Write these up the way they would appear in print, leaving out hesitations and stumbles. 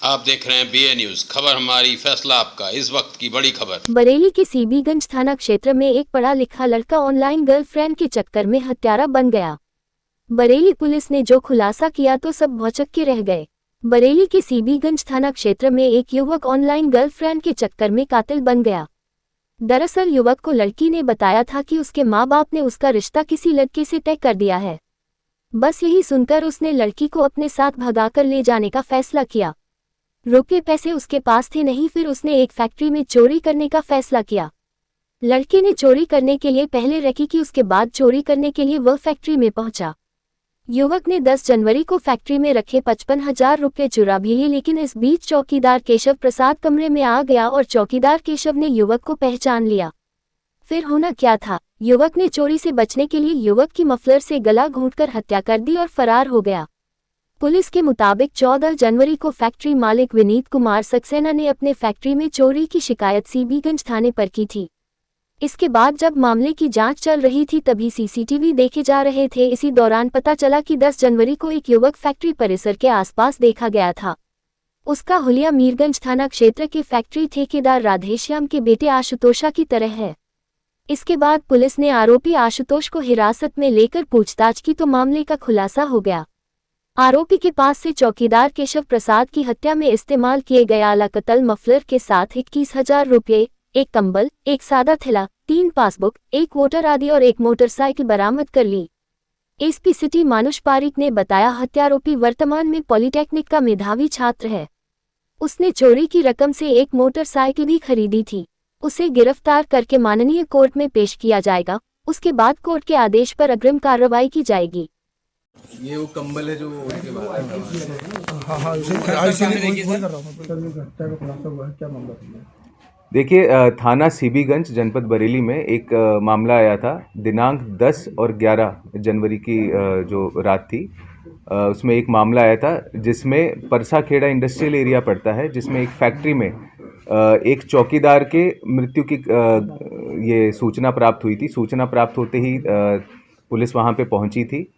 आप देख रहे हैं BA न्यूज, खबर हमारी फैसला आपका। इस वक्त की बड़ी खबर। बरेली के सीबीगंज थाना क्षेत्र में एक पढ़ा लिखा लड़का ऑनलाइन गर्लफ्रेंड के चक्कर में हत्यारा बन गया। बरेली पुलिस ने जो खुलासा किया तो सब भौचक्के रह गए। बरेली के सीबीगंज थाना क्षेत्र में एक युवक ऑनलाइन गर्लफ्रेंड के चक्कर में कातिल बन गया। दरअसल युवक को लड़की ने बताया था कि उसके माँ बाप ने उसका रिश्ता किसी लड़के से तय कर दिया है। बस यही सुनकर उसने लड़की को अपने साथ भगाकर ले जाने का फैसला किया। रुपए पैसे उसके पास थे नहीं, फिर उसने एक फैक्ट्री में चोरी करने का फैसला किया। लड़के ने चोरी करने के लिए पहले रखी कि उसके बाद चोरी करने के लिए वह फैक्ट्री में पहुंचा। युवक ने 10 जनवरी को फैक्ट्री में रखे 55,000 रुपये चुरा भी लिए, लेकिन इस बीच चौकीदार केशव प्रसाद कमरे में आ गया और चौकीदार केशव ने युवक को पहचान लिया। फिर होना क्या था, युवक ने चोरी से बचने के लिए युवक की मफलर से गला घोंटकर हत्या कर दी और फरार हो गया। पुलिस के मुताबिक 14 जनवरी को फैक्ट्री मालिक विनीत कुमार सक्सेना ने अपने फैक्ट्री में चोरी की शिकायत सीबीगंज थाने पर की थी। इसके बाद जब मामले की जांच चल रही थी तभी सीसीटीवी देखे जा रहे थे। इसी दौरान पता चला कि 10 जनवरी को एक युवक फैक्ट्री परिसर के आसपास देखा गया था। उसका हुलिया मीरगंज थाना क्षेत्र के फैक्ट्री ठेकेदार राधेश्याम के बेटे आशुतोषा की तरह है। इसके बाद पुलिस ने आरोपी आशुतोष को हिरासत में लेकर पूछताछ की तो मामले का खुलासा हो गया। आरोपी के पास से चौकीदार केशव प्रसाद की हत्या में इस्तेमाल किए गए आला कतल मफलर के साथ 21,000 रुपये, एक कंबल, एक सादा थैला, 3 पासबुक, एक वोटर आदि और एक मोटरसाइकिल बरामद कर ली। एसपी सिटी मानुष पारिक ने बताया, हत्यारोपी वर्तमान में पॉलिटेक्निक का मेधावी छात्र है। उसने चोरी की रकम से एक मोटरसाइकिल भी खरीदी थी। उसे गिरफ्तार करके माननीय कोर्ट में पेश किया जाएगा। उसके बाद कोर्ट के आदेश पर अग्रिम कार्रवाई की जाएगी। ये वो कंबल है जो उसके बाद हाँ क्या मामला था? देखिए, थाना सीबीगंज जनपद बरेली में एक मामला आया था दिनांक 10 और 11 जनवरी की जो रात थी। उसमें एक मामला आया था जिसमें परसाखेड़ा इंडस्ट्रियल एरिया पड़ता है, जिसमें एक फैक्ट्री में एक चौकीदार के मृत्यु की ये सूचना प्राप्त हुई थी। सूचना प्राप्त होते ही पुलिस वहाँ पे पहुँची थी।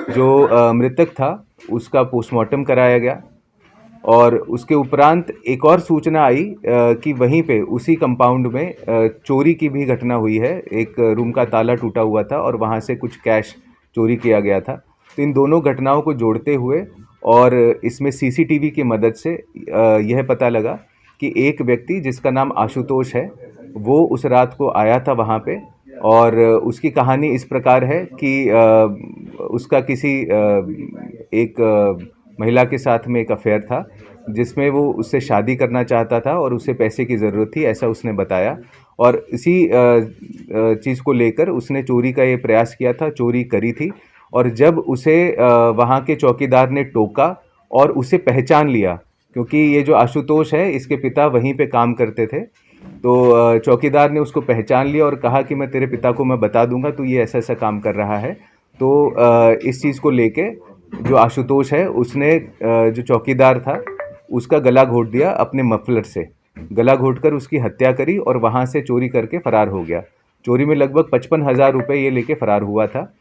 जो मृतक था उसका पोस्टमार्टम कराया गया और उसके उपरांत एक और सूचना आई कि वहीं पे उसी कंपाउंड में चोरी की भी घटना हुई है। एक रूम का ताला टूटा हुआ था और वहाँ से कुछ कैश चोरी किया गया था। तो इन दोनों घटनाओं को जोड़ते हुए और इसमें सीसीटीवी की मदद से यह पता लगा कि एक व्यक्ति जिसका नाम आशुतोष है वो उस रात को आया था वहाँ पे। और उसकी कहानी इस प्रकार है कि उसका किसी एक महिला के साथ में एक अफेयर था जिसमें वो उससे शादी करना चाहता था और उसे पैसे की ज़रूरत थी, ऐसा उसने बताया। और इसी चीज़ को लेकर उसने चोरी का ये प्रयास किया था, चोरी करी थी। और जब उसे वहाँ के चौकीदार ने टोका और उसे पहचान लिया, क्योंकि ये जो आशुतोष है इसके पिता वहीं पे काम करते थे, तो चौकीदार ने उसको पहचान लिया और कहा कि मैं तेरे पिता को मैं बता दूंगा तू ये ऐसा ऐसा काम कर रहा है। तो इस चीज़ को लेके जो आशुतोष है उसने जो चौकीदार था उसका गला घोंट दिया, अपने मफलर से गला घोंटकर उसकी हत्या करी और वहाँ से चोरी करके फरार हो गया। चोरी में लगभग 55,000 रुपये ये लेके फरार हुआ था।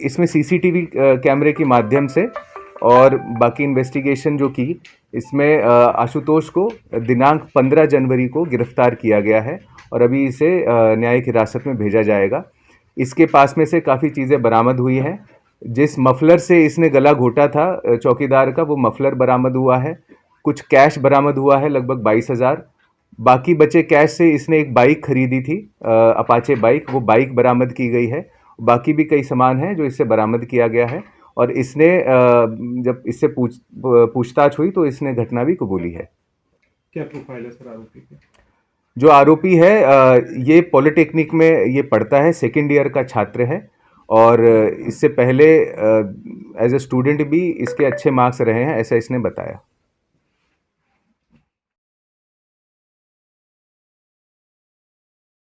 इसमें सीसीटीवी कैमरे के माध्यम से और बाकी इन्वेस्टिगेशन जो की, इसमें आशुतोष को दिनांक 15 जनवरी को गिरफ्तार किया गया है और अभी इसे न्यायिक हिरासत में भेजा जाएगा। इसके पास में से काफ़ी चीज़ें बरामद हुई हैं। जिस मफलर से इसने गला घोटा था चौकीदार का, वो मफलर बरामद हुआ है। कुछ कैश बरामद हुआ है लगभग 22,000। बाकी बचे कैश से इसने एक बाइक खरीदी थी, अपाचे बाइक, वो बाइक बरामद की गई है। बाकी भी कई सामान हैं जो इससे बरामद किया गया है और इसने जब इससे पूछताछ हुई तो इसने घटना भी कबूली है। क्या प्रोफाइल है सर आरोपी की? जो आरोपी है ये पॉलिटेक्निक में ये पढ़ता है, सेकेंड ईयर का छात्र है और इससे पहले एज ए स्टूडेंट भी इसके अच्छे मार्क्स रहे हैं, ऐसा इसने बताया।